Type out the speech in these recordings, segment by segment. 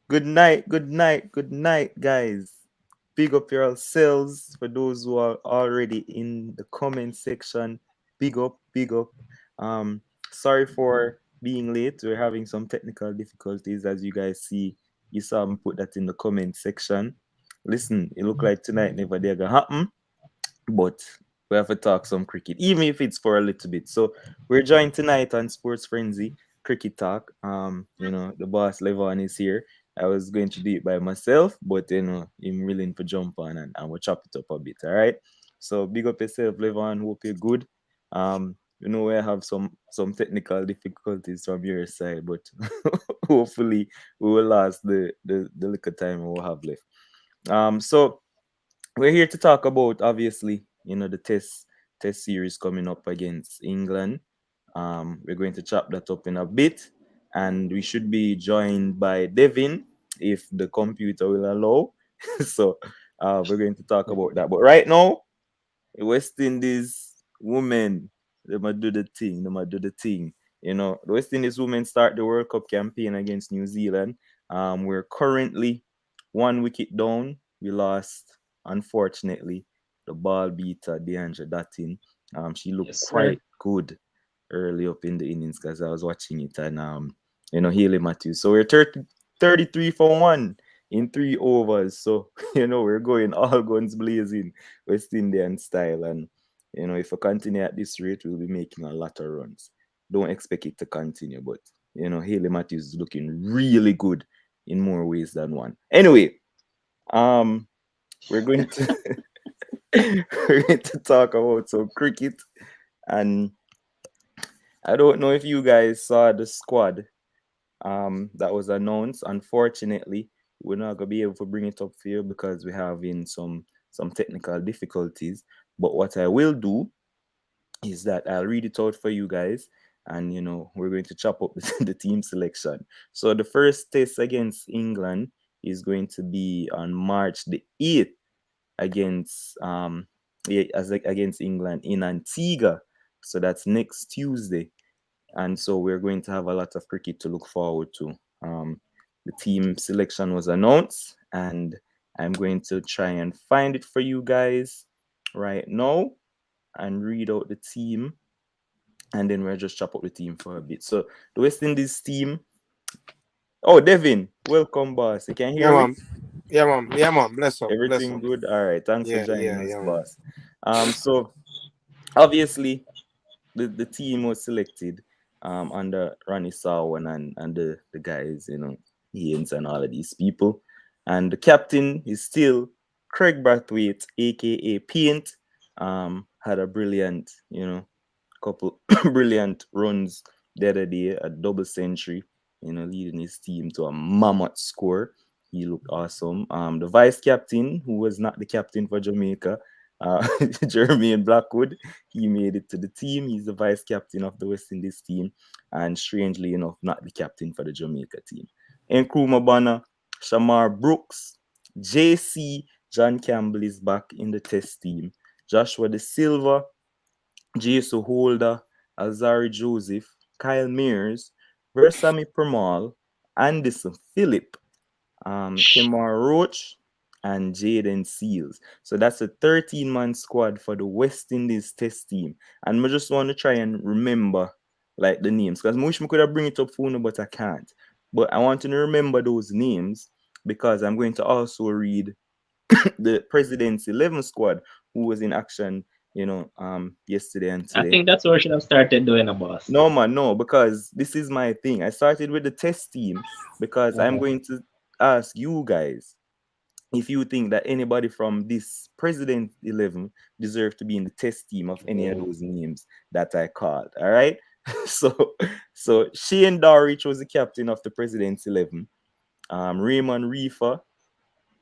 Good night, good night, good night, guys. Big up yourselves for those who are already in the comment section. Big up, big up. Um, Sorry for being late. We're having some technical difficulties, as you guys see. You saw me put that in the comment section. Listen, it look like tonight never dare gonna happen, but we have to talk some cricket, even if it's for a little bit. So we're joined tonight on Sports Frenzy Cricket Talk. The boss Levon is here. I was going to do it by myself, but I'm willing to jump on and we'll chop it up a bit. All right. So big up yourself, Levon. Hope you're good. We have some technical difficulties from your side, but hopefully we will last the little time we'll have left. So we're here to talk about obviously the test series coming up against England. We're going to chop that up in a bit, and we should be joined by Devin if the computer will allow. So we're going to talk about that. But right now, West Indies women, they might do the thing. They might do the thing. The West Indies women start the World Cup campaign against New Zealand. We're currently 1 wicket down. We lost, unfortunately. The ball beater, Deandra Dattin. She looked Yes, sir. quite good early up in the innings because I was watching it, and Haley Matthews. So we're 33 for one in 3 overs. So we're going all guns blazing, West Indian style. And if we continue at this rate, we'll be making a lot of runs. Don't expect it to continue, but Haley Matthews is looking really good in more ways than one. Anyway, um, we're going to we're going to talk about some cricket, and I don't know if you guys saw the squad that was announced. Unfortunately, we're not gonna be able to bring it up for you because we're having some technical difficulties. But what I will do is that I'll read it out for you guys, and we're going to chop up the team selection. So the first test against England is going to be on March the 8th against against England in Antigua. So that's next Tuesday, and so we're going to have a lot of cricket to look forward to. The team selection was announced, and I'm going to try and find it for you guys right now and read out the team, and then we'll just chop up the team for a bit. So the West Indies team. Oh, Devin, welcome, boss. You can Yeah, hear me? man. Yeah, man. Yeah, man. Bless up. Bless Everything up. good? All right. Thanks for Yeah, joining yeah, us, yeah, man. boss. So obviously the team was selected under Ronnie Sarwan and the guys, Haynes and all of these people. And the captain is still Craig Brathwaite, aka Paint. Had a brilliant, couple brilliant runs the other day, a double century, leading his team to a mammoth score. He looked awesome. The vice captain, who was not the captain for Jamaica, Jermaine Blackwood, he made it to the team. He's the vice captain of the West Indies team, and strangely enough, not the captain for the Jamaica team. Nkrumah Bonner, Shamar Brooks, JC, John Campbell is back in the test team. Joshua De Silva, Jason Holder, Azari Joseph, Kyle Mears, Versami Permal, Anderson Phillip, Kemar Roach, and Jaden Seals. So that's a 13-man squad for the West Indies test team. And I just want to try and remember like the names. Because I wish I could have bring it up for you, but I can't. But I want you to remember those names because I'm going to also read the President's 11 squad who was in action, yesterday and I today. think that's what we should have started doing, a boss. No, man, no, because this is my thing. I started with the test team because I'm Uh-huh. going to ask you guys if you think that anybody from this President 11 deserve to be in the test team of any of those names that I called. All right. so so Shane Dowrich was the captain of the President's 11. Raymond Reefer,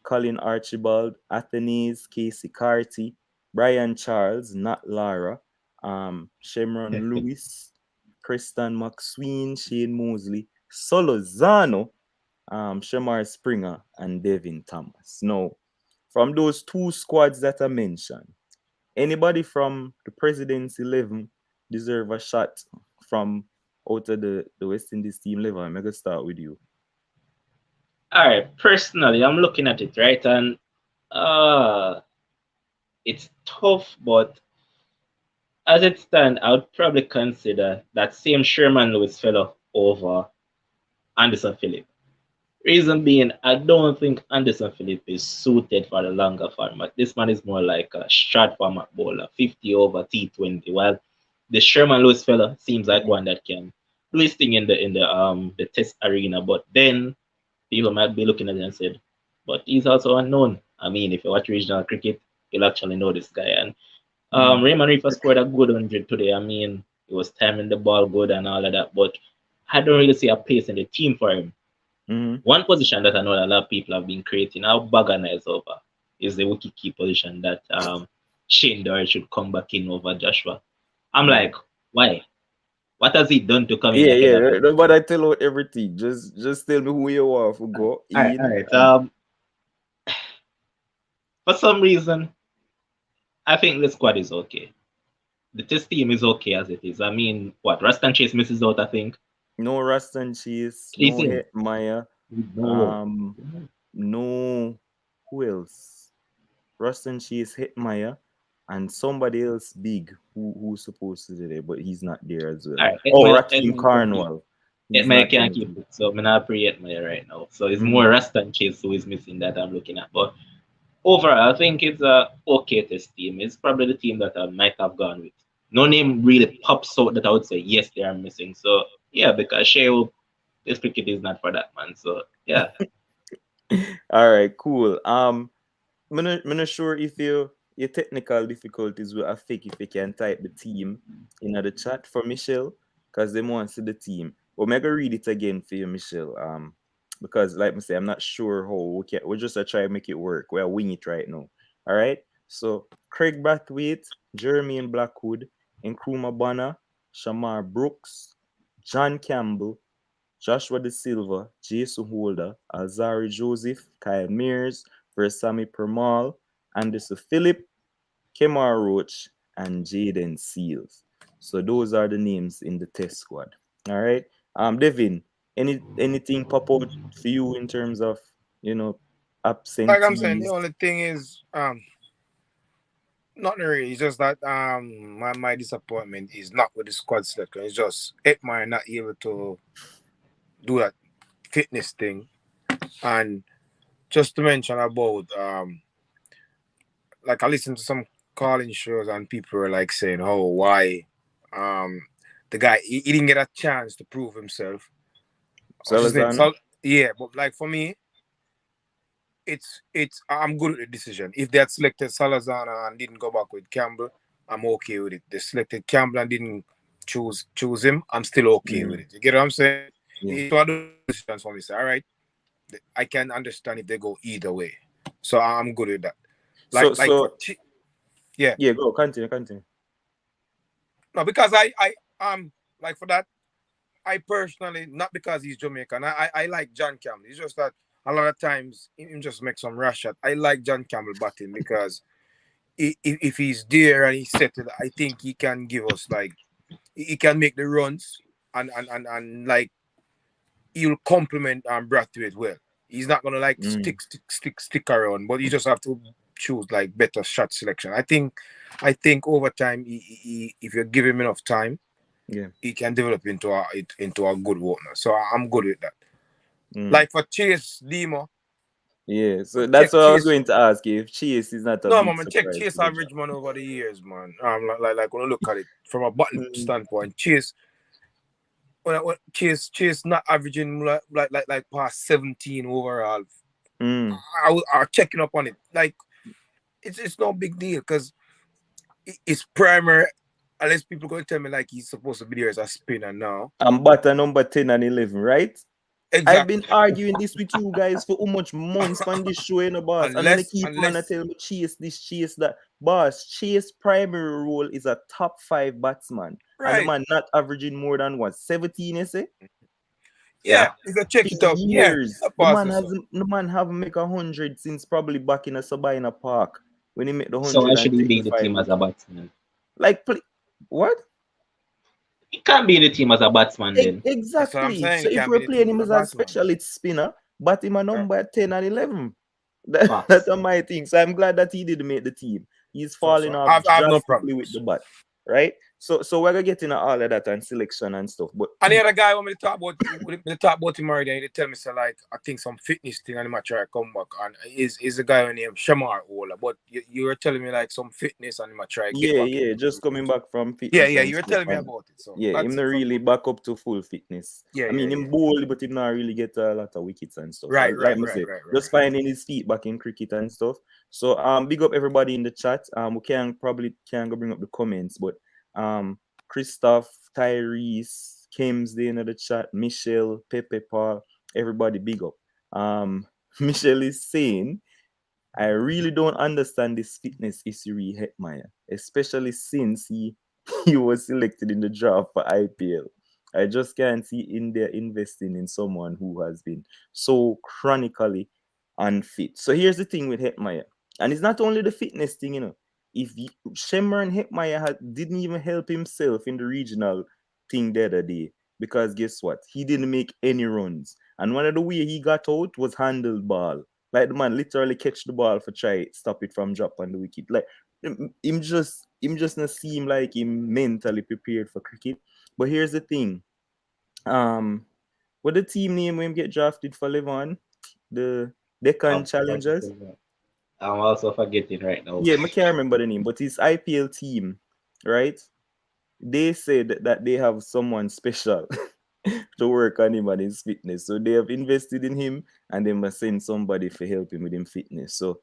Colin Archibald, Athenes, Casey Carty, Brian Charles, Nat Lara, Shemron Lewis, Preston McSween, Shane Mosley, Solozano, Shamar Springer, and Devin Thomas. Now, from those two squads that I mentioned, anybody from the President's 11 deserve a shot from out of the West Indies team level. I'm going to start with you. All right, personally, I'm looking at it, right? And it's tough, but as it stands, I would probably consider that same Sherman Lewis fellow over Anderson Phillip. Reason being, I don't think Anderson Phillip is suited for the longer format. This man is more like a short format bowler, 50 over T20. While the Sherman Lewis fella seems like one that can do his thing in the test arena, but then people might be looking at it and said, but he's also unknown. I mean, if you watch regional cricket, you'll actually know this guy. And Raymond Reefer scored a good 100 today. I mean, he was timing the ball good and all of that, but I don't really see a place in the team for him. One position that I know that a lot of people have been creating, how Bagana is over, is the wicket key position that Shane Dory should come back in over Joshua. I'm like, why? What has he done to come in ahead of him? But I tell you everything. Just tell me who you want to go in. All right. For some reason, I think the squad is okay. The test team is okay as it is. I mean, what, Ruston Chase misses out, I think. No Ruston Chase, no Hetmeyer. No, who else? Ruston Chase, Hetmeyer, and somebody else big who's supposed to be there, but he's not there as well. Right, Rakim Carnwell. Hetmeyer can't keep it, so I'm not pre Hetmeyer right now. So it's more Ruston Chase who is missing that I'm looking at. But overall, I think it's a okay test team. It's probably the team that I might have gone with. No name really pops out that I would say, yes, they are missing. So, yeah, because Sheo, this cricket is not for that, man. So, yeah. All right, cool. I'm not sure if your technical difficulties will affect if you can type the team in the chat for Michelle, because they want to see the team. But I'm going to read it again for you, Michelle. Because like I say, I'm not sure how we're just try to make it work. We're wing it right now. All right. So Kraigg Brathwaite, Jermaine Blackwood, Nkrumah Bonner, Shamar Brooks, John Campbell, Joshua De Silva, Jason Holder, Alzari Joseph, Kyle Mears, Versami Permal, Anderson Phillip, Kemar Roach, and Jaden Seals. So those are the names in the test squad. All right. Devin, anything pop out for you in terms of absentees? Like I'm saying, the only thing is not really. It's just that my disappointment is not with the squad selection. It's just Hetmeyer not able to do that fitness thing. And just to mention about like I listened to some calling shows and people were like saying, oh, why the guy he didn't get a chance to prove himself. Yeah, but like for me, it's I'm good with the decision. If they had selected Salazar and didn't go back with Campbell, I'm okay with it. They selected Campbell and didn't choose him, I'm still okay with it. You get what I'm saying? Yeah. It's one of those decisions for me. So, all right, I can understand if they go either way. So I'm good with that. Yeah, go continue. No, because I like for that, I personally, not because he's Jamaican, I like John Campbell. It's just that a lot of times he just makes some rash shot. I like John Campbell batting because if he's there and he's settled, I think he can give us like he can make the runs and like he'll complement Brathwaite well. He's not gonna like stick around, but you just have to choose like better shot selection. I think over time, if you give him enough time, he can develop into a good opener. So I'm good with that. Like for Chase Demo. Yeah, so that's what I was going to ask you. If Chase is not a no, man, check Chase average man over the years, man. Like when I look at it from a button standpoint, Chase. When Chase not averaging like past 17 overall. I checking up on it. Like it's no big deal because it's primary. Unless people going to tell me like he's supposed to be there as a spinner now. I'm batter number 10 and 11, right? Exactly. I've been arguing this with you guys for how much months on this show, boss. And then they keep on to tell me Chase this, Chase that. Boss, Chase primary role is a top 5 batsman. Right. And the man not averaging more than 17, you say? Yeah, you can check it out. Years. The man haven't make 100 since probably back in a Sabina Park when he made the 100. So I should be in the team as a batsman. Like, what? He can't be in the team as a batsman then. Exactly. So if we're playing him as a specialist spinner, but him a Uh, number 10 and 11. That's Facts. my thing. So I'm glad that he didn't make the team. He's so falling off I have no drastically with problems. the bat, right? So we're gonna get into all of that and selection and stuff. But And the other guy when we talk about him already, they tell me so like I think some fitness thing and he might try to come back and is a guy named Shamar Ola. But you were telling me like some fitness and he might try to get yeah, back yeah, into just coming back from yeah, fitness yeah, and you were stuff. telling me And about it. So yeah, him that's not it from really back up to full fitness. yeah, I yeah, mean, yeah. him bold, but him not really get a lot of wickets and stuff. Right, Like right, I right, say, right, just right. finding his feet back in cricket and stuff. So big up everybody in the chat. We can probably can go bring up the comments, but um, Christoph, Tyrese, Kim's the end of the chat, Michelle, Pepe, Paul, everybody big up. Michelle is saying I really don't understand this fitness issue with Hetmeyer, especially since he he was selected in the draft for IPL. I just can't see India investing in someone who has been so chronically unfit. So here's the thing with Hetmeyer, and it's not only the fitness thing, you know. If Shemron Hetmeyer didn't even help himself in the regional thing the other day, because guess what? He didn't make any runs, and one of the way he got out was handled ball. Like the man literally catch the ball for try stop it from drop on the wicket. Like him just not seem like him mentally prepared for cricket. But here's the thing. Um what the team name when him get drafted for Levon? The Deccan I'm Challengers. forgetting. I'm also forgetting right now. Yeah, I can't remember the name, but his IPL team, right? They said that they have someone special to work on him and his fitness. So they have invested in him and they must send somebody to help him with him fitness. So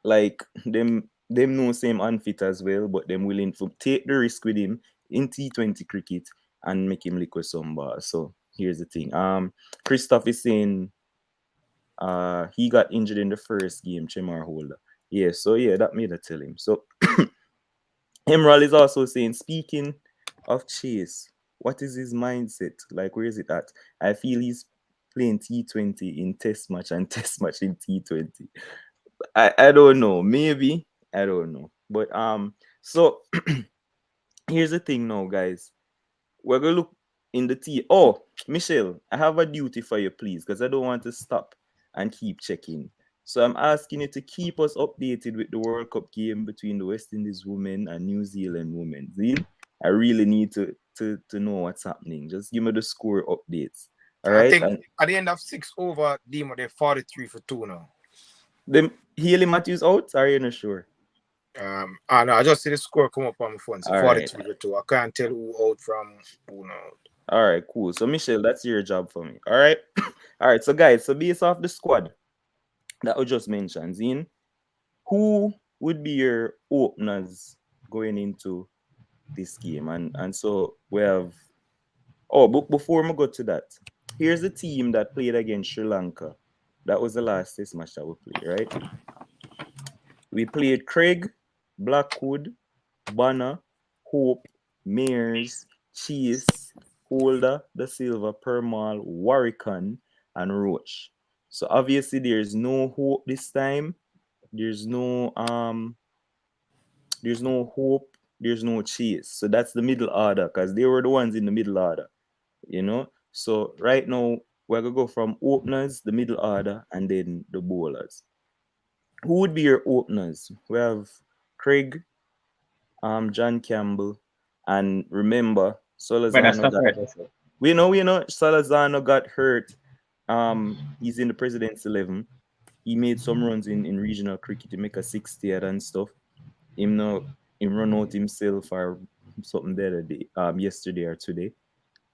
like them know same unfit as well, but them willing to take the risk with him in T20 cricket and make him lick with some bars. So here's the thing. Christoph is saying he got injured in the first game, Chemar Holder. Yeah, so yeah, that made I tell him. So Emerald is also saying, speaking of Chase, what is his mindset? Like, where is it at? I feel he's playing T20 in test match and test match in T20. I don't know. Maybe. I don't know. But so here's the thing now, guys. We're gonna look in the T. Oh, Michelle, I have a duty for you, please, because I don't want to stop and keep checking. So I'm asking you to keep us updated with the World Cup game between the West Indies women and New Zealand women. Zin, I really need to know what's happening. Just give me the score updates. All I right. think And at the end of 6 over, Demo, they're 43 for 2 now. then Haley Matthews out? Are you not sure? I know I just see the score come up on my phone. So All right. 43 for 2. I can't tell who out from who now. All right, cool. So Michelle, that's your job for me. All right. All right. So guys, so based off the squad that we just mentioned, Zine, who would be your openers going into this game? And so we have but before we go to that, here's the team that played against Sri Lanka. That was the last test match that we played, right? We played Kraigg, Blackwood, Banner, Hope, Mears, Chase, Holder, Da Silva, Permal, Warrican, and Roach. So obviously there's no Hope this time. There's no Hope, there's no Chase. So that's the middle order because they were the ones in the middle order, you know. So right now we're gonna go from openers, the middle order, and then the bowlers. Who would be your openers? We have Kraigg, John Campbell, and remember But that's Solazano not got right. That's it. we know Solazano got hurt. He's in the President's 11. He made some runs in regional cricket to make a 60th and stuff. Him no him run out himself or something the other day, yesterday or today.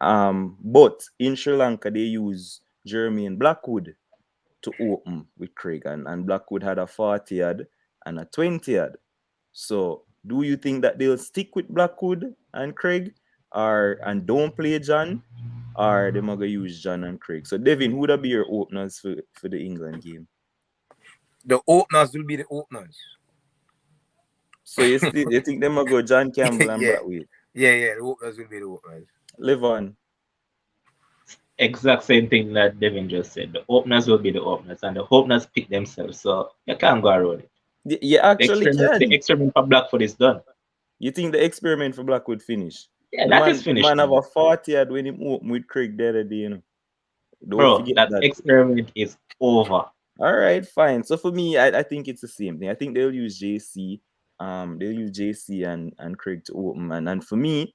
But in Sri Lanka they use Jermaine Blackwood to open with Kraigg, and Blackwood had a 40 yard and a 20 yard. So do you think that they'll stick with Blackwood and Kraigg or and don't play John, or they might use John and Kraigg? So Devin, who would be your openers for the England game? The openers will be the openers. So you think they might go John Campbell and yeah, Blackwood? yeah. The openers will be the openers. Live on. Exact same thing that Devin just said. The openers will be the openers, and the openers pick themselves. So you can't go around it. You actually The can. experiment for Blackfoot is done. You think the experiment for Blackwood finish? Yeah, The that man, is the finished man have now. a 40 yard when him open with Kraigg the other day, you know. Don't Bro, forget that that. experiment is over. All right, fine. So for me, I think it's the same thing. I think they'll use JC. They'll use JC and Kraigg to open, and for me,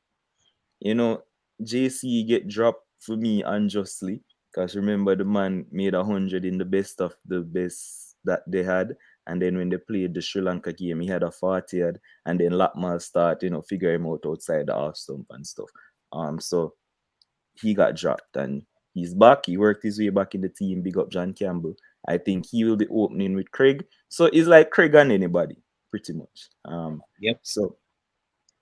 you know, JC get dropped for me unjustly because remember the man made 100 in the best of the best that they had, and then when they played the Sri Lanka game, he had a 40, and then Lakmal start, figure him out outside the half stump and stuff. So he got dropped and he's back. He worked his way back in the team. Big up John Campbell. I think he will be opening with Kraigg. So it's like Kraigg and anybody, pretty much. Yep. So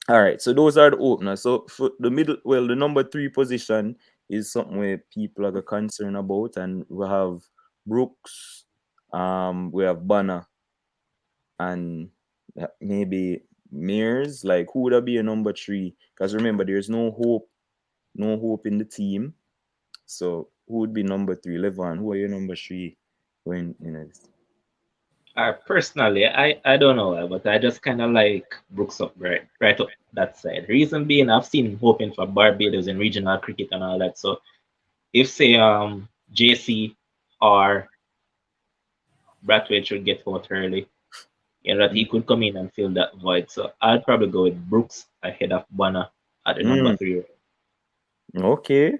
all right, so those are the openers. So for the middle, well, the number three position is something where people are concerned about, and we have Brooks, we have Banner, and maybe Mears. Like, who would that be a number three? Because remember, there's no hope in the team. So who would be number three? Levon, who are your number three? When this? Personally, I don't know why, but I just kind of like Brooks up right up that side. Reason being, I've seen him hoping for Barbados in regional cricket and all that. So if say JC or Brathwaite should get out early, that he could come in and fill that void. So I'd probably go with Brooks ahead of Banner at the number Mm, three. okay,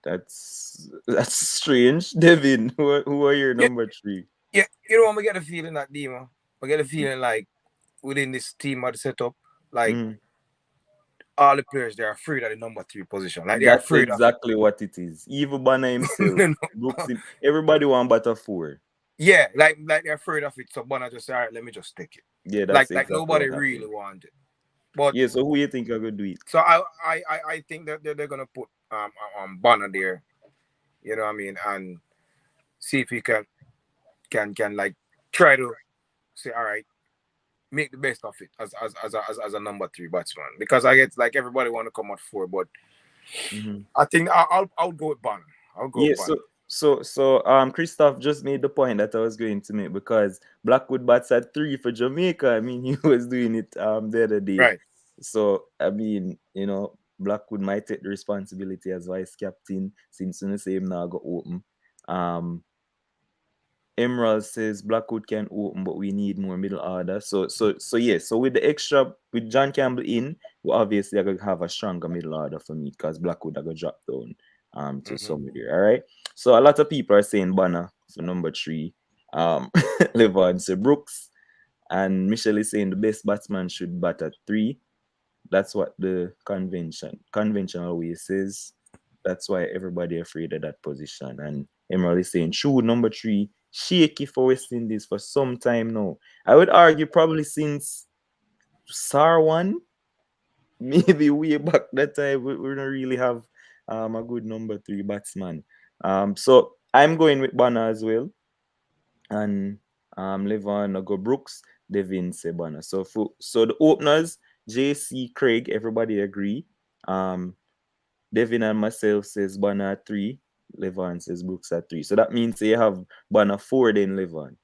that's strange. Devin, who are your Yeah, number three? yeah. When we get a feeling that Demo, we get a feeling like within this team or the setup, like Mm. all the players they're afraid of the number three position. Like they're That's afraid of it. exactly what it is. Even Banner himself, Brooks, everybody want but four. Yeah, like they're afraid of it. So Bonner just say, all right, let me just take it. Yeah, that's Like exactly nobody what really happened. want it. But Yeah, so who you think are gonna do it? so I think that they're gonna put Bonner there, you know what I mean, and see if he can like try to say, all right, make the best of it as a number three batsman. Because I get like everybody want to come at four, but Hmm. I think I'll go with Bonner. I'll go Yeah, with Bonner. Christoph just made the point that I was going to make because Blackwood bats at three for Jamaica. I mean, he was doing it the other day. Right. So I mean, Blackwood might take the responsibility as vice captain since the same now go open. Um Emerald says Blackwood can open, but we need more middle order. So yeah. So with the extra with John Campbell in, we obviously are gonna have a stronger middle order for me because Blackwood are gonna drop down to Mm-hmm. somewhere there. All right. So a lot of people are saying Banner for number three. Levon say Brooks, and Michelle is saying the best batsman should bat at three. That's what the convention always says. That's why everybody afraid of that position. And Emerald is saying, true, number three, shaky for West Indies for some time now. I would argue probably since Sarwan, maybe way back that time, we don't really have a good number three batsman. So I'm going with Banner as well. And Levon go Brooks, Devin Sebana. So the openers, JC Kraigg, everybody agree. Um Devin and myself says Banner at three. Levon says Brooks at three. So that means you have Banner four, then Levon.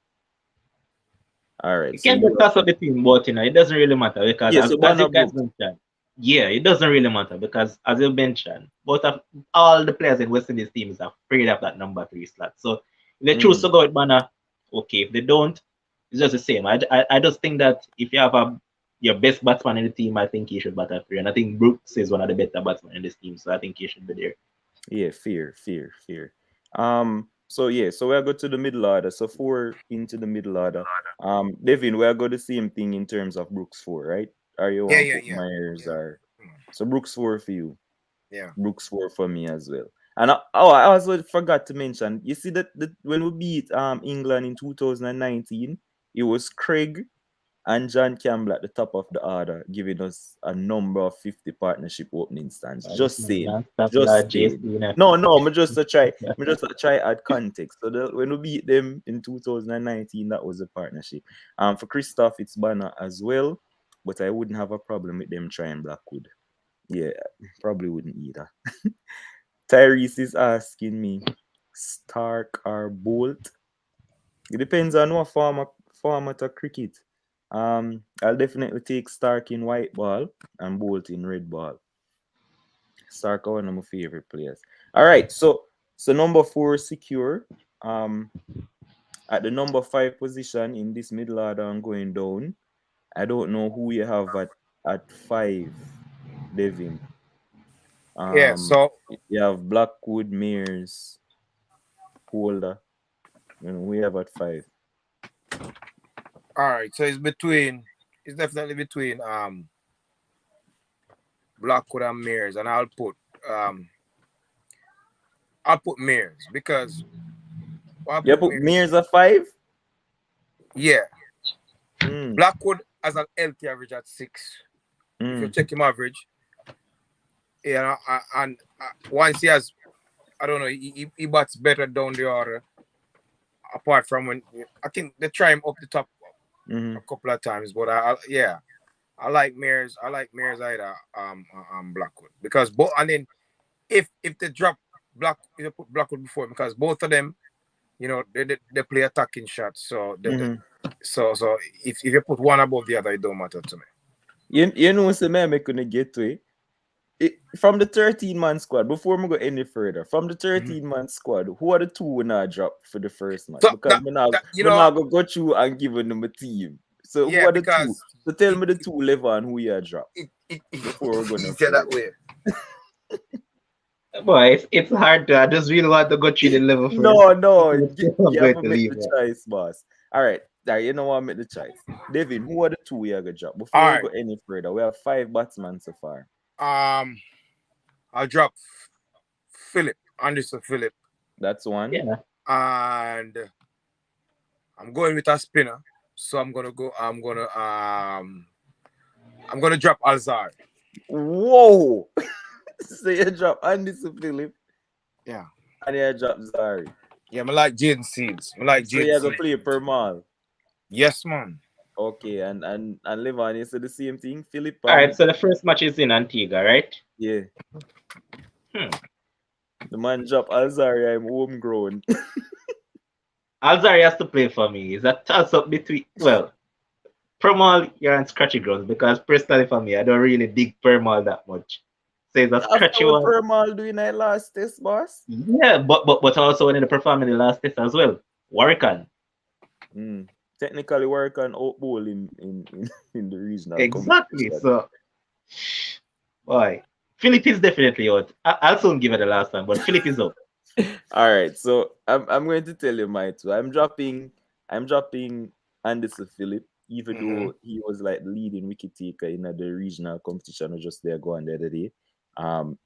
All right. You So can you just toss up the team, but it doesn't really matter because yeah. So as Banner you guys Brooks. mentioned, yeah, it doesn't really matter because as you mentioned, both of all the players in West Indies teams are afraid of that number three slot. So if they choose Mm, to go with Banner, okay. If they don't, it's just the same. I just think that if you have your best batsman in the team, I think he should bat at three, and I think Brooks is one of the better batsmen in this team, so I think he should be there. yeah. Fear. So yeah. So we'll go to the middle order. So four into the middle order. Devin, we'll go the same thing in terms of Brooks four, right? Are you Yeah, want yeah, put yeah, Myers yeah. or so Brooks four for you? Yeah. Brooks four for me as well. And I also forgot to mention, you see that when we beat England in 2019, it was Kraigg and John Campbell at the top of the order, giving us a number of 50 partnership opening stands. This Just man saying. non-stop Just JC, saying. No, I'm just a try add context. So when we beat them in 2019, that was a partnership. For Christoph, it's Banner as well, but I wouldn't have a problem with them trying Blackwood. Yeah, probably wouldn't either. Tyrese is asking me, Stark or Bolt? It depends on what format of cricket. I'll definitely take Stark in white ball and Bolt in red ball. Stark are one of my favorite players. All right, so So number 4 secure. At the number 5 position in this middle order and going down, I don't know who you have at 5, Devin. Yeah. So You have Blackwood, Mears, Holder. You know, who you have at 5. all right. So it's between. It's definitely between Blackwood and Mears, and um I'll put Mears because I'll You put put Mears. Mears at 5? Yeah, Mm, Blackwood has an LT average at 6. If you mm, check him average, yeah, and once he has, I don't know, he bats better down the order. Apart from when I think they try him up the top mm-hmm. a couple of times, but yeah, I like Mears. I like Mears either Blackwood because both. And then if they drop if they put Blackwood before because both of them, they play attacking shots. So Mm-hmm. so if you put one above the other, it don't matter to me. You know, so man, I couldn't get to it. From the 13-man squad, before we go any further, from the Mhm. 13-man squad, who are the two we not drop for the first match? So Because we not go through and giving them a team. So who yeah, are the two? because So tell me the two level and who you drop before we're it's going easier that further. way. Boy, it's hard to. I just really want to go through the level first. No, I'm you have going to to make leave. the choice, boss. All right, you know what? Make the choice. Devin, who are the two we are gonna drop before All we right. go any further? We have 5 batsmen so far. I'll drop Philip, Anderson Philip, That's one. Yeah. and I'm going with a spinner. So I'm gonna drop Alzar. Whoa! So you drop Anderson Philip Yeah. and you drop Zari. Yeah, I like Jaden Seeds. I like So Jaden you go Seeds. play per mall. Yes, man. Okay, and Levan, you say the same thing, Philip All right. and So the first match is in Antigua, right? yeah. Hmm. The man drop Alzari, I'm homegrown. Alzari has to play for me. It's a toss up between. Well, Permal, you're on scratchy grounds because personally for me, I don't really dig Permal that much. So it's a After scratchy what one. per mall doing that last test, boss? Yeah, but also when they perform in the last test as well. Warwican. Mm. Technically work on out bowl in the regional Exactly. competition. So, boy, Philip is definitely out. I'll soon give it the last time, but Philip is out. All right, so I'm going to tell you my two. I'm dropping Anderson Phillip, even Mm-hmm. though he was like the leading wicket taker in the regional competition or just there going the other day. Um,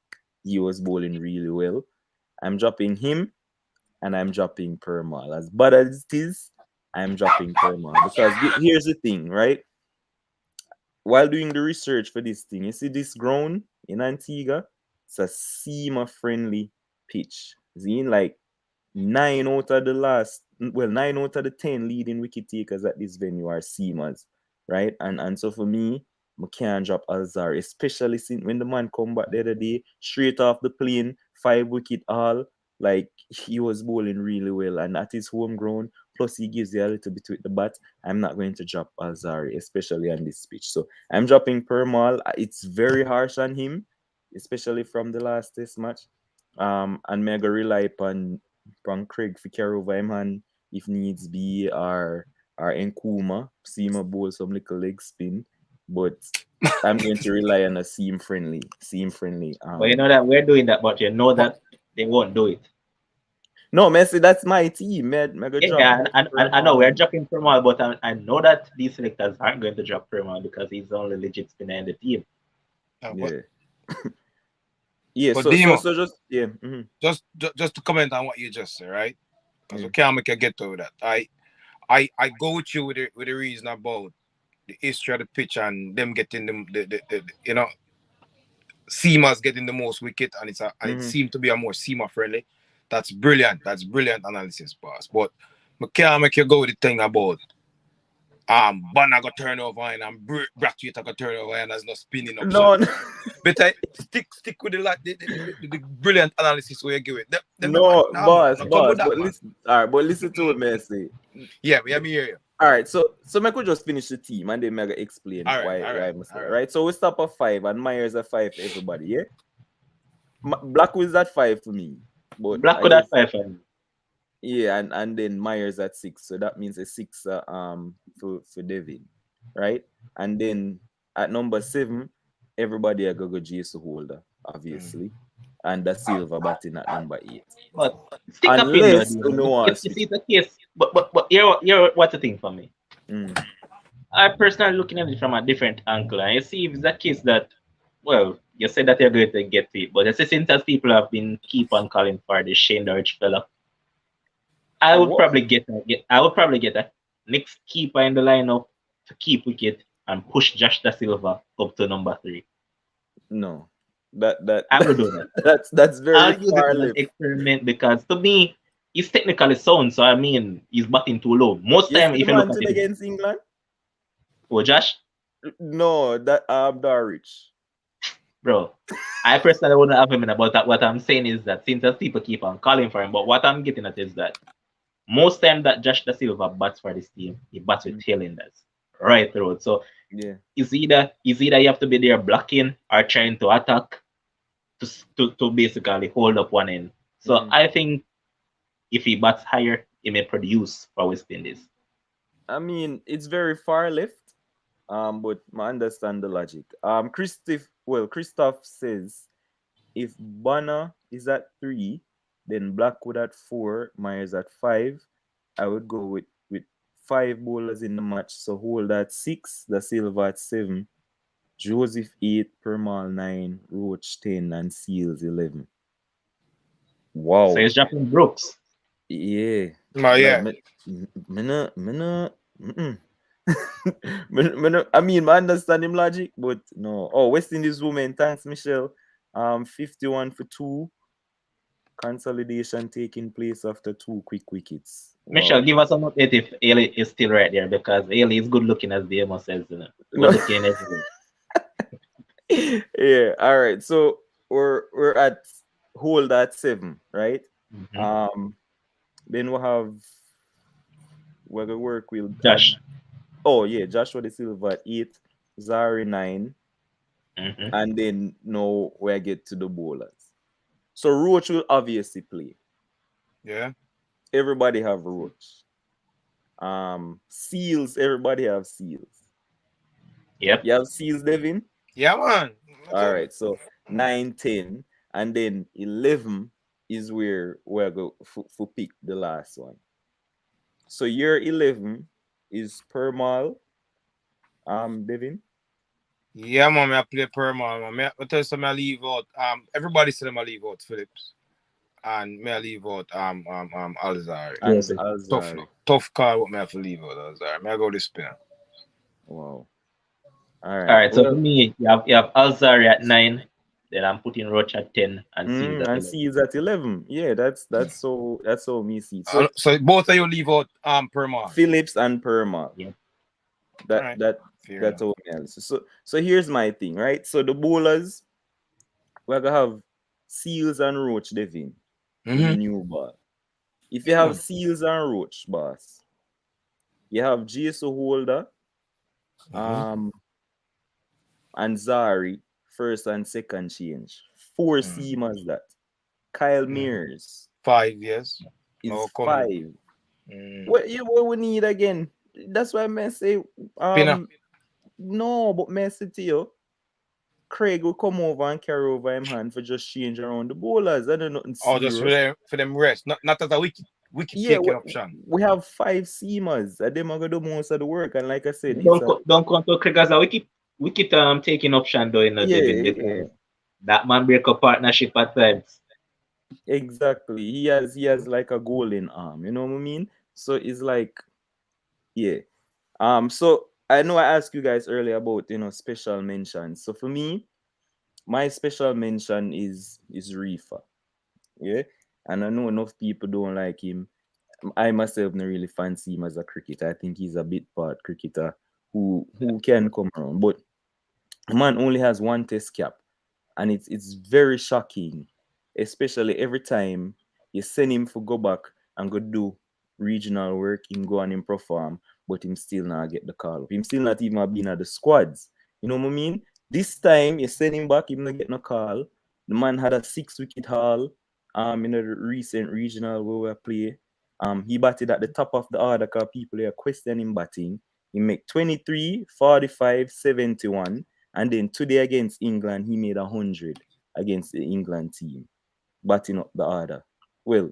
he was bowling really well. I'm dropping him and I'm dropping Permal. As bad as it is, I'm dropping Permal because here's the thing, right? While doing the research for this thing, you see this ground in Antigua, it's a seamer friendly pitch. See, like 9 out of the 10 leading wicket takers at this venue are seamers, right? And so for me, I can't drop Alzar, especially since when the man come back the other day, straight off the plane, 5 wicket all, like he was bowling really well, and at his home ground, plus he gives you a little bit with the bat. I'm not going to drop Alzari, especially on this pitch. So I'm dropping Permal. It's very harsh on him, especially from the last test match. And me go rely upon Kraigg for carry over him hand if needs be, or Nkuma, see him a bowl some little leg spin. But I'm going to rely on a seam friendly. But you know that we're doing that, but you know that they won't do it. No, Messi, that's my team. Me go drop Yeah, and I know we're Permal. dropping Permal, but I know that these selectors aren't going to drop Permal because he's the only legit spinner in the team. But Yeah. Yeah, but so so Demo, so just yeah. just to comment on what you just said, right? Because Yeah. we can't make a get over that. I go with you with the reason about the history of the pitch and them getting the seamers getting the most wicket, and it Mm-hmm. seemed to be a more seamer friendly. That's brilliant. That's brilliant analysis, boss. But we can't make you go with the thing about Banner got turnover and Brathwaite got turnover and there's no spinning up shot. No, But I stick with the brilliant analysis where you give it. Them no man, no, nah man, boss, no come with boss. that But man. listen, all right, but listen to what Messi. Yeah, we have me hear you. All right, so I could just finish the team and then I explain All right, why I'm all saying, right. right. So we stop at 5 and Myers at 5 for everybody. Yeah, Black was at 5 for me. but Black I could have guess five for me. yeah, and then Myers at 6, so that means a 6 for Devin, right? And then at number 7, everybody I go Jason Holder, obviously, and the Silver batting at number 8, But stick up in there, unless dude. you know If what you switch. see the case, but you're what's the thing for me? Mm. I personally looking at it from a different angle, and you see if it's a case that, well, you said that you're going to get it, but since as people have been keep on calling for the Shane Dodge fella, What? I would probably get a next keeper in the lineup to keep wicket and push Josh Da Silva up to number 3. No, that I would do that. that's very I'll use it far as an left. experiment because to me, he's technically sound. So I mean, he's batting too low. Most You time, see the if you look man at today him, against England? oh Josh, No, that Darwich. bro, I personally wouldn't have him in. But what I'm saying is that since as people keep on calling for him, but what I'm getting at is that most time that Josh Da Silva bats for this team, he bats with Mm, tailenders right through. So yeah. it's either you have to be there blocking or trying to attack to basically hold up one end. So Mm. I think if he bats higher, he may produce for West Indies. I mean, it's very far left. But I understand the logic. Christoph says if Banner is at 3, then Blackwood at 4, Myers at 5. I would go with 5 bowlers in the match. So hold at 6, the Silver at 7, Joseph 8, Permal 9, Roach 10, and Seals 11. So Wow. he's dropping Brooks. Yeah. No, Like, yeah. mm-mm. I mean, I understand him logic, but no. Oh, West Indies women, thanks, Michelle. 51 for 2. Consolidation taking place after 2 quick wickets. Michelle, Wow. give us an update if Ailey is still right there because Ailey is good looking as the Emo says, you know. Good No. looking everywhere. Yeah. All right. So we're at hold at 7, right? Mm-hmm. Um. Then we have we're gonna work with Josh. oh yeah, Joshua De Silva at 8, Zari 9, Mm-hmm. and then now we get to the bowlers. So Roach will obviously play. Yeah. Everybody have Roach. Seals, everybody have Seals. Yep. You have Seals, Devin? Yeah, man. All right, so 9, 10, and then 11 is where we're going for pick the last one. So your 11 is Permal, Devin? Yeah, man. I play per man. I tell you something, I leave out. Everybody said them I leave out Phillips. And me I leave out Alzari. And Joseph. Tough Alzari. no. Tough call what me have to leave out Alzari. Me I go this spinner. Wow. All All right. right. So for Well, me, you have Alzari at 9, then I'm putting Roach at 10 and Seals at and 11. Seals at 11. Yeah, that's so me see it. So So both of you leave out per man. Phillips and Permal. Yeah. All That right. that Fair that's enough. all else. So here's my thing, right? So the bowlers we're gonna have Seals and Roach Devin in the Mm-hmm. new ball. If you Yeah, have man. Seals and Roach, boss, you have Jason Holder, Mm-hmm. um, and Zari first and second change. 4 seamers that. Kyle Mm-hmm. Mears 5 years. is No coming. 5. Mm. What we need again? That's why I say Spinner. no, but may I say to you, Kraigg will come over and carry over him hand for just change around the bowlers. I don't know nothing Or just serious. for them rest. Not as a wicket Yeah, taking option. we have 5 seamers, and them are gonna do most of the work. And like I said, it's a Don't count to Kraigg as a wicket taking option though in the yeah, Devin yeah, because that man break up partnership at times. exactly. He has like a golden arm. You know what I mean? So it's like yeah. So I know I asked you guys earlier about special mentions. So for me, my special mention is Reefer. Yeah, and I know enough people don't like him. I myself don't really fancy him as a cricketer. I think he's a bit part cricketer who can come around. But the man only has one test cap, and it's very shocking, especially every time you send him for go back and go do regional work, him go and him perform, but him still not get the call up. Him still not even being at the squads. You know what I mean? This time you send him back, him not get no call. The man had a 6 wicket haul, in the recent regional where we play. He batted at the top of the order because people are questioning batting. He made 23, 45, 71. And then today against England, he made 100 against the England team, batting up the order. Well,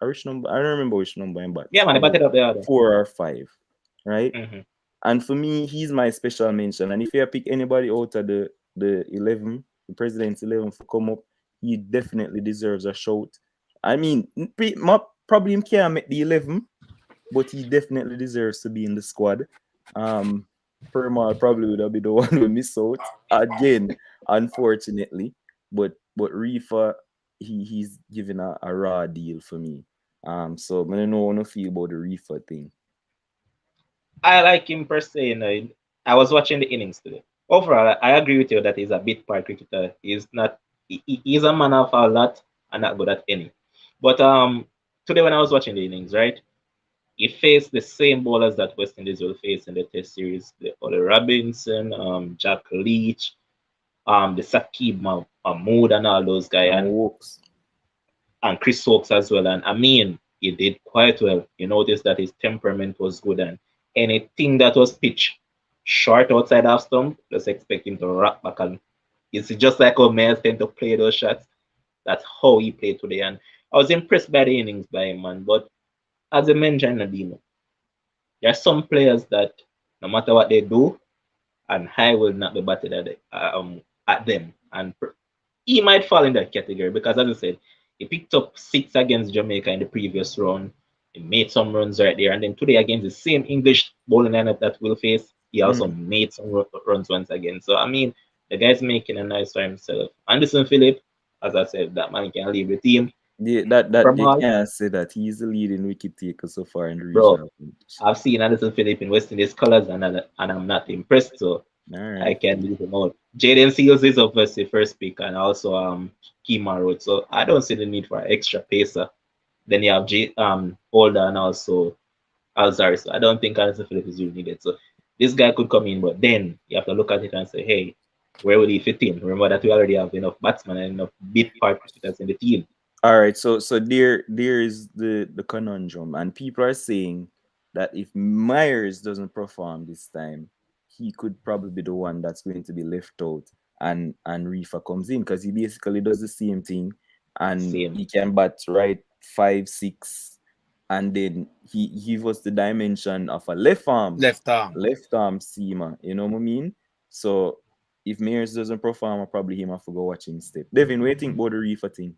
which number? I don't remember which number I'm bat. Yeah, man, they batted up the order. 4 or 5, right? Mm-hmm. And for me, he's my special mention. And if you pick anybody out of the 11, the president's 11 for come up, he definitely deserves a shout. I mean, probably him can't make the 11, but he definitely deserves to be in the squad. Permal probably would have been the one who miss out again, unfortunately. But Reefer, he's giving a raw deal for me. So I don't know how I feel about the Reefer thing. I like him per se. I was watching the innings today. Overall, I agree with you that he's a bit part cricketer. He's not. He's a man of a lot and not good at any. But today when I was watching the innings, right, he faced the same bowlers that West Indies will face in the Test series: the Ollie Robinson, Jack Leach, the Sakib Mahmood, and all those guys, And Wokes. and Chris Oakes as well. And I mean, he did quite well. You notice that his temperament was good, and anything that was pitched short outside half stump, just expect him to rock back. And it's just like how Mayers tend to play those shots. That's how he played today. And I was impressed by the innings by him, man. But as I mentioned, Nadimo, there are some players that no matter what they do, and I will not be batted at them. And he might fall in that category because, as I said, he picked up 6 against Jamaica in the previous round. He made some runs right there. And then today, against the same English bowling lineup that we'll face, he also made some runs once again. So, I mean, the guy's making a nice for himself. Anderson Phillip, as I said, that man can leave the team. Yeah, that From they all, can't say that he's the leading wicket taker so far in the bro, regional competition. I've seen Anderson Phillip in West Indies colours and I'm not impressed. So, All I right. can leave him out. Jaden Seals is obviously first pick and also Kemar Road. So I don't see the need for an extra pacer. Then you have Holder and also Alzari. So I don't think Anderson Phillips is really needed. So this guy could come in, but then you have to look at it and say, hey, where will he fit in? Remember that we already have enough batsmen and enough big part cricketers in the team. All right, so there is the conundrum, and people are saying that if Myers doesn't perform this time, he could probably be the one that's going to be left out, and Reefer comes in because he basically does the same thing, and Same. he can bat right 5, 6, and then he give us the dimension of a left arm seamer. You know what I mean? So if Myers doesn't perform, I'll probably him have to go watch him step. Devin, what do you think about the Reefer thing?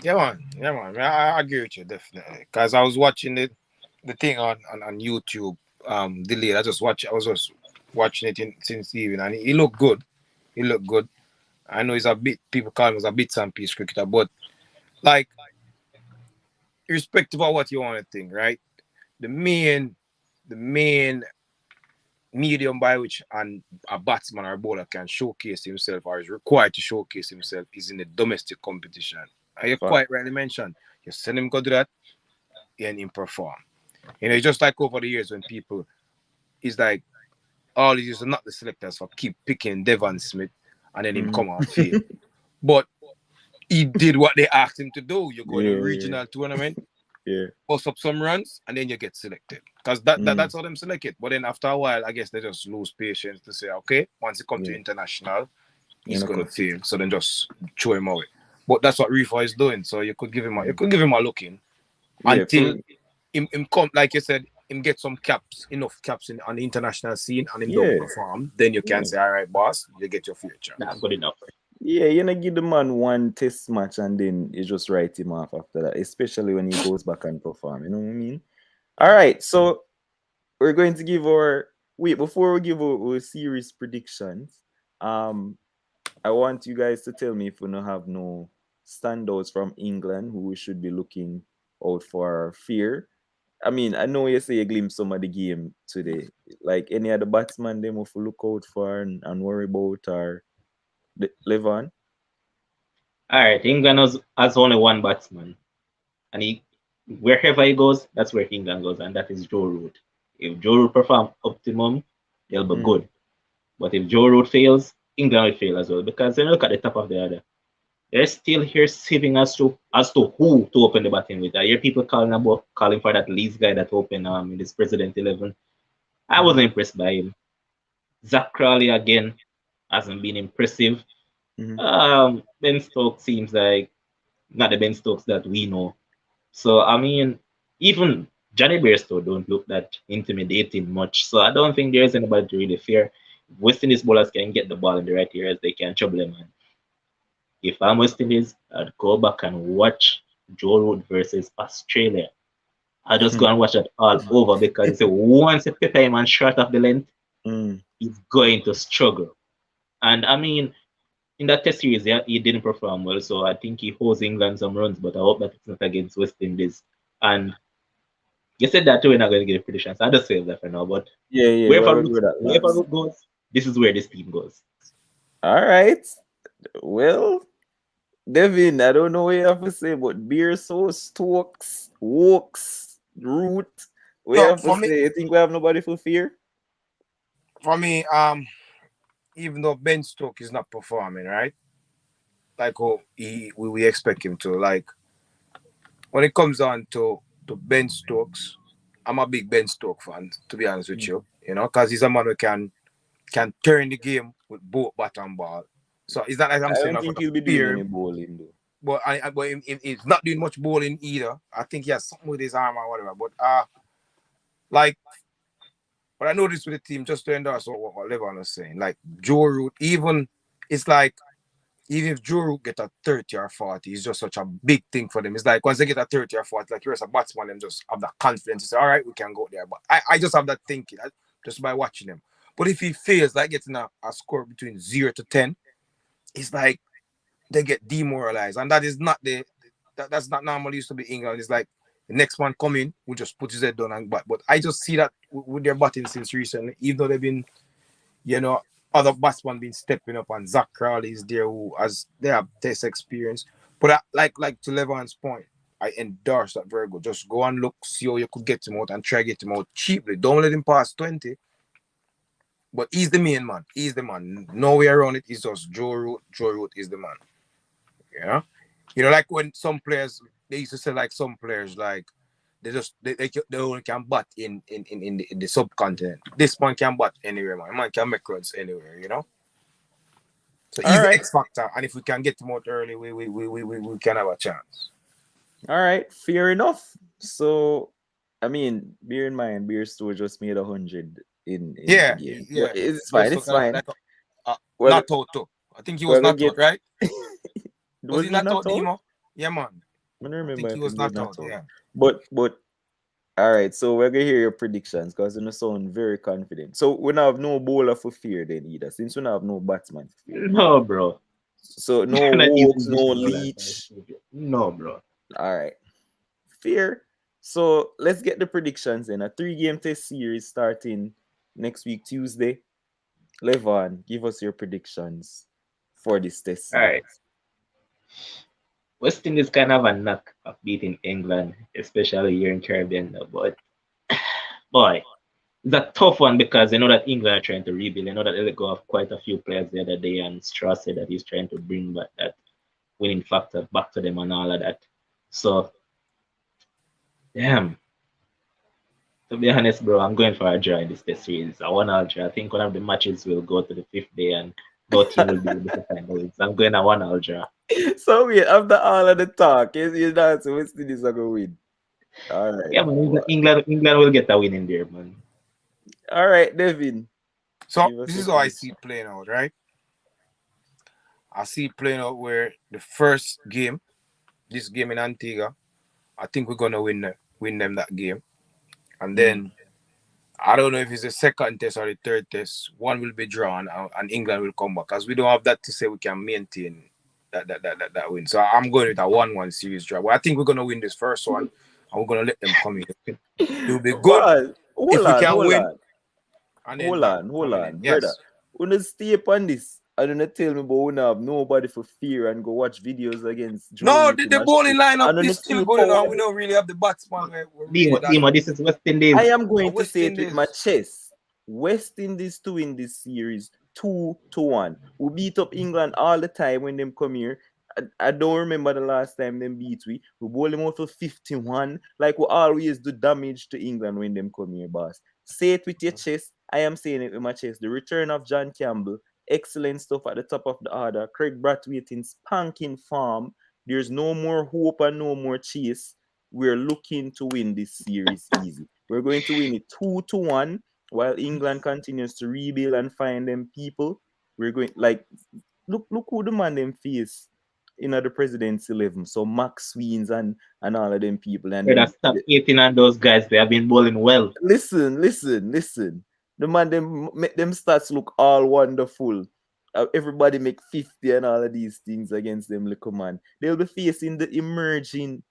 Yeah, man. Yeah, man. I agree with you definitely. Cause I was watching the thing on YouTube. Delayed. I was just watching it since evening, and he looked good. He looked good. I know he's a bit. People call him as a bits and piece cricketer, but like, irrespective of what you want to think, right? The main medium by which a batsman or a bowler can showcase himself or is required to showcase himself is in the domestic competition. And you quite rightly mentioned, you send him go do that and him perform. You know, it's just like over the years when people, it's like all these are not the selectors for keep picking Devon Smith and then him come on field. But he did what they asked him to do. You go to a regional tournament, post up some runs, and then you get selected. Because that's how them select it. But then after a while, I guess they just lose patience to say, okay, once he come to international, he's gonna fail. So then just throw him away. But that's what Reefer is doing. So you could give him a look in until him come, like you said, him get some caps, enough caps on the international scene, and him don't perform. Then you can say, all right, boss, you get your future. That's good enough. Yeah, you know, give the man one test match and then you just write him off after that, especially when he goes back and perform. You know what I mean? All right, so we're going to give before we give our series predictions. I want you guys to tell me if we don't have no standouts from England who we should be looking out for fear. I mean, I know you say you glimpse some of the game today. Like any other batsman them if we look out for and worry about or live on. All right, England has only one batsman, and wherever he goes, that's where England goes, and that is Joe Root. If Joe Root performs optimum, they'll be good. But if Joe Root fails, England will fail as well because then look at the top of the order. They're still here sieving as to who to open the batting with. I hear people calling for that Leeds guy that opened in this President 11. I Mm-hmm. wasn't impressed by him. Zach Crawley again hasn't been impressive. Mm-hmm. Ben Stokes seems like not the Ben Stokes that we know. So I mean, even Johnny Bairstow don't look that intimidating much. So I don't think there's anybody to really fear. If West Indies bowlers can get the ball in the right areas, they can trouble them. And if I'm West Indies, I'd go back and watch Joe Root versus Australia. I just go and watch it all over because it's a once a pepper man short of the length, Mm. he's going to struggle. And I mean, in that test series, yeah, he didn't perform well, so I think he owes England some runs, but I hope that it's not against West Indies. And you said that too, we're not going to get a prediction, so I just save that for now. But Yeah, yeah. We're wherever gonna Root, do that wherever last. Root goes, this is where this team goes. All right. Well, Devin, I don't know what you have to say, but beer so Stokes, Wokes, Root. What you No, have to say? You think we have nobody for fear? for me, even though Ben Stokes is not performing, right? Like we expect him to. Like when it comes down to Ben Stokes, I'm a big Ben Stokes fan, to be honest with Mm. you. You know, because he's a man who can turn the game with both bat and ball. So it's not like I'm I saying don't that for think the he'll be doing any fear, bowling though. but he's not doing much bowling either. I think he has something with his arm or whatever. But like but I noticed with the team, just to endorse what Levon was saying, like Joe Root, even it's like even if Joe Root get a 30 or 40, it's just such a big thing for them. It's like once they get a 30 or 40, like you're as a batsman, them just have that confidence to say, all right, we can go there. But I just have that thinking just by watching them. But if he fails, like getting a score between 0 to 10, it's like they get demoralized. And that is not that's not normally used to be England. It's like the next one come in, we just put his head down and bat. But I just see that with their batting since recently, even though they've been, you know, other batsmen been stepping up, and Zach Crowley is there who has they have test experience. But like to Levon's point, I endorse that very good. Just go and look, see how you could get him out and try get him out cheaply. Don't let him pass 20. But he's the main man. He's the man. No way around it. It's just Joe Root. Joe Root is the man. Yeah. You know, like when some players they used to say like some players like they only can bat in the subcontinent. This man can bat anywhere, man. Man can make runs anywhere, you know. So All he's the right. X factor, and if we can get him out early, we can have a chance. All right. Fair enough. So I mean, bear in mind, Beer Store just made 100 in the Yeah, game. But yeah. it's fine, Best look it's fine. like We're, not out too. I think he was we're gonna not get out, right? Was was he he not not out, out? Demo? Yeah, man. I don't I remember think he if he was was not not out. out. Yeah. But all right, so we're gonna hear your predictions because you sound very confident. So we now have no bowler for fear then either, since we now have no batsman for fear. No, bro. So You no cannot use Wokes, English no bowlers. Leach. No, bro. All right, fair. So let's get the predictions in. A 3 game test series starting next week Tuesday. Levon, give us your predictions for this test All right. series. West Indies kind of have a knack of beating England, especially here in Caribbean. But boy, it's a tough one because you know that England are trying to rebuild. You know that they let go of quite a few players the other day, and Strauss said that he's trying to bring back that winning factor back to them and all of that. So, damn, to be honest, bro, I'm going for a draw in this test series. I want a draw. I think one of the matches will go to the fifth day, and both team will be able to find the wins. I'm going a 1-1 draw. So wait, after all of the talk, you not so West Indies are gonna win. All right. Yeah, man, England will get a win in there, man. All right, Devin. So Give us this your is how I see prediction. it playing out, right? I see it playing out where the first game, this game in Antigua, I think we're gonna win them that game, and Mm. then I don't know if it's the second test or the third test. One will be drawn, and England will come back because we don't have that to say we can maintain that win. So I'm going with a 1-1 series draw. But I think we're gonna win this first one, and we're gonna let them come in. It will be good Man, if we can hold win, on, and then bam, hold coming in. on, brother. Yes. When you stay upon this, I don't tell me about when I have nobody for fear and go watch videos against Joe No, Root the in a bowling street. lineup And when you is see still me good enough. We power, don't really have the batsman we're really Demo, that Demo, this is West I Indies. am going to West say it with my Indies. chest. West Indies to win this series 2-1. We beat up England all the time when them come here. I don't remember the last time them beat we. We bowl them out for 51. Like we always do damage to England when them come here, boss. Say it with your chest. I am saying it with my chest. The return of John Campbell. Excellent stuff at the top of the order. Craig Brathwaite in spanking form. There's no more hope and no more chase. We're looking to win this series easy. We're going to win it 2-1 while England continues to rebuild and find them people. We're going like look who the man them face in the president's 11. So Max Sweens and all of them people and Better them. stop hating on those guys. They have been bowling well. Listen. The man them make them stats look all wonderful. Everybody make 50 and all of these things against them little man. They'll be facing the emerging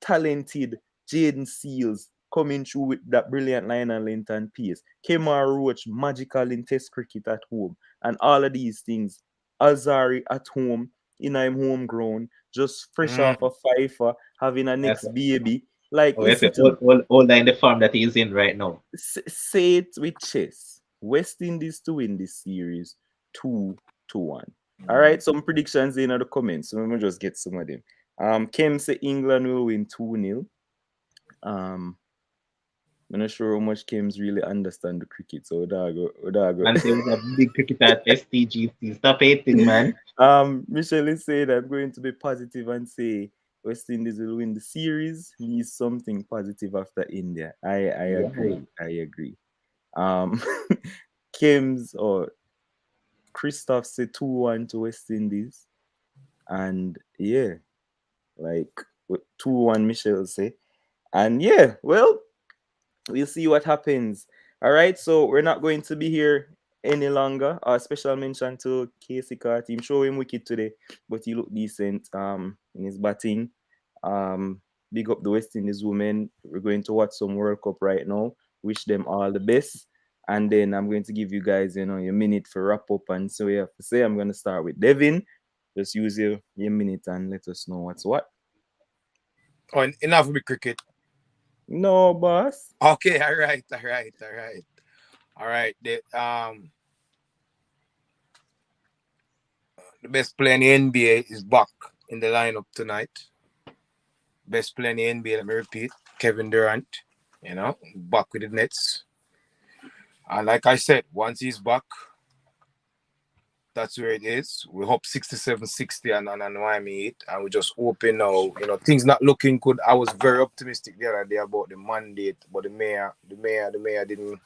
talented Jaden Seals coming through with that brilliant line and length and pace. Kemar Roach, magical in test cricket at home, and all of these things. Azari at home, in I'm homegrown, just fresh off a fifer, having a That's next baby. Like, oh, yes, listen to me. all in the farm that he's in right now. Say it with chess. West Indies to win this series 2-1. All right, some predictions in the comments. So let me just get some of them. Kem say England will win 2-0. I'm not sure how much Kems really understand the cricket, so that go. And there was a big cricketer at STGC. Stop hating, man. Michelle is saying I'm going to be positive and say West Indies will win the series. Leave something positive after India. I Yeah. agree. I agree. Um, Kems or Christoph say 2-1 to West Indies, and yeah, like 2-1 Michelle say, and yeah, well, we'll see what happens. All right, so we're not going to be here any longer. A special mention to Casey Carr team. Show him wicked today, but he looked decent in his batting. Big up the West Indies women. We're going to watch some World Cup right now. Wish them all the best. And then I'm going to give you guys, your minute for wrap up and so we have to say. I'm going to start with Devin. Just use your minute and let us know what's what. Oh, enough with cricket. No, boss. Okay, all right. The best player in the NBA is back in the lineup tonight. Best player in the NBA, let me repeat, Kevin Durant. Back with the Nets. And like I said, once he's back, that's where it is. We hope 67-60 and Miami 8. And we just hoping now, things not looking good. I was very optimistic the other day about the mandate, but the mayor didn't.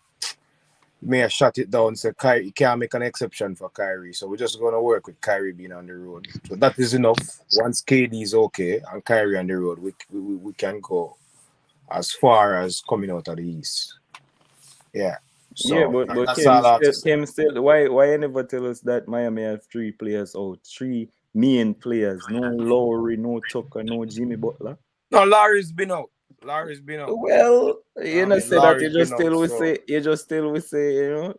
Mayor shut it down. Said Kyrie, you can't make an exception for Kyrie. So we're just going to work with Kyrie being on the road. So that is enough. Once KD is okay and Kyrie on the road, we can go as far as coming out of the East. Yeah. Yeah, So but that's all I have to say. Kim still why you never tell us that Miami have three players out, three main players, no Lowry, no Tucker, no Jimmy Butler. No, Larry's been out. Larry's been out. Well, you I know, mean, say that Larry's been out. So you just still we say,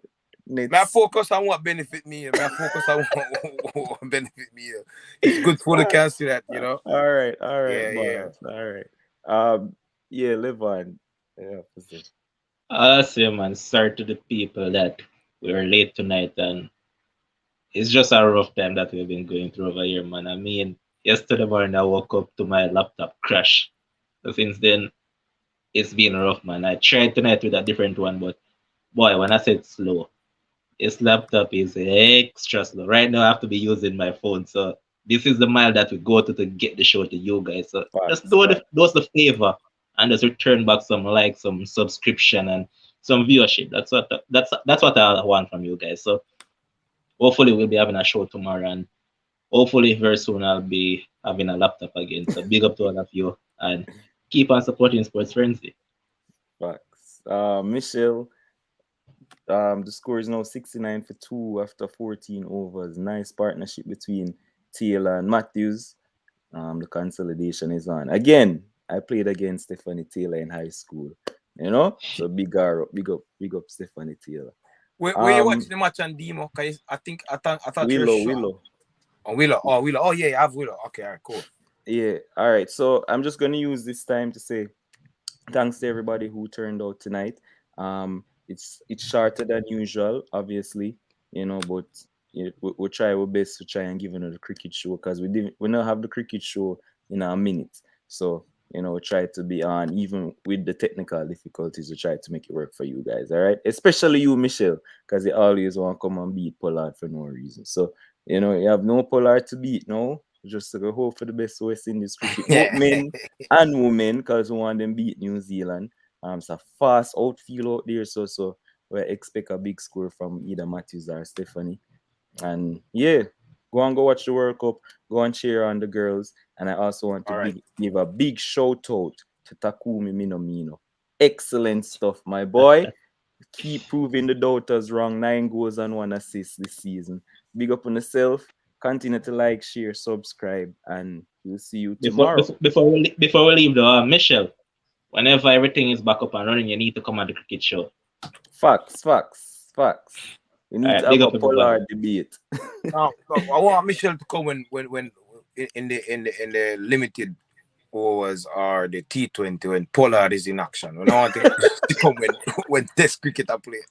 may I Nets. focus on what benefit me. May I focus on what benefit me. It's good for the can see that. All right, Yeah. boss. All right. Yeah, live on. Yeah, I say, man, sorry to the people that we were late tonight, and it's just a rough time that we've been going through over here, man. I mean, yesterday morning I woke up to my laptop crash. So since then, it's been rough, man. I tried tonight with a different one, but boy, when I said slow, this laptop is extra slow. Right now, I have to be using my phone. So this is the mile that we go to get the show to you guys. So just do us the favor and just return back some like, some subscription, and some viewership. That's what I want from you guys. So hopefully we'll be having a show tomorrow, and hopefully very soon I'll be having a laptop again. So big up to all of you, and keep on supporting Sports Frenzy. Facts. Michelle, the score is now 69 for 2 after 14 overs. Nice partnership between Taylor and Matthews. The consolidation is on. Again, I played against Stephanie Taylor in high school. So big up Stephanie Taylor. Where you watching the match on Demo? Cause I thought you're Willow. On Willow. Oh, Willow. Oh, yeah, I have Willow. Okay, all right, cool. Yeah, all right. So I'm just gonna use this time to say thanks to everybody who turned out tonight. It's shorter than usual, obviously, but we try our best to try and give another cricket show because we don't have the cricket show in our minutes. So we try to be on even with the technical difficulties. We try to make it work for you guys. All right, especially you, Michelle, because you always want to come and beat Pollard for no reason. So you have no Pollard to beat. No, just to go hope for the best West Indies cricket, both men and women, because we want them beat New Zealand. It's a fast outfield out there, so we expect a big score from either Matthews or Stephanie. And yeah, go and go watch the World Cup. Go and cheer on the girls. And I also want to All right. give a big shout out to Takumi Minomino. Excellent stuff, my boy. Keep proving the doubters wrong. 9 goals and 1 assist this season. Big up on yourself. Continue to like, share, subscribe, and we'll see you tomorrow. Before we leave, though, Michelle, whenever everything is back up and running, you need to come on the cricket show. Facts. We need to have a Pollard debate. No, I want Michelle to come when in the limited overs or the T20 when Pollard is in action. I want him to come when Test cricket are played.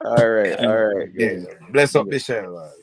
All right. Yeah. Bless up Michelle.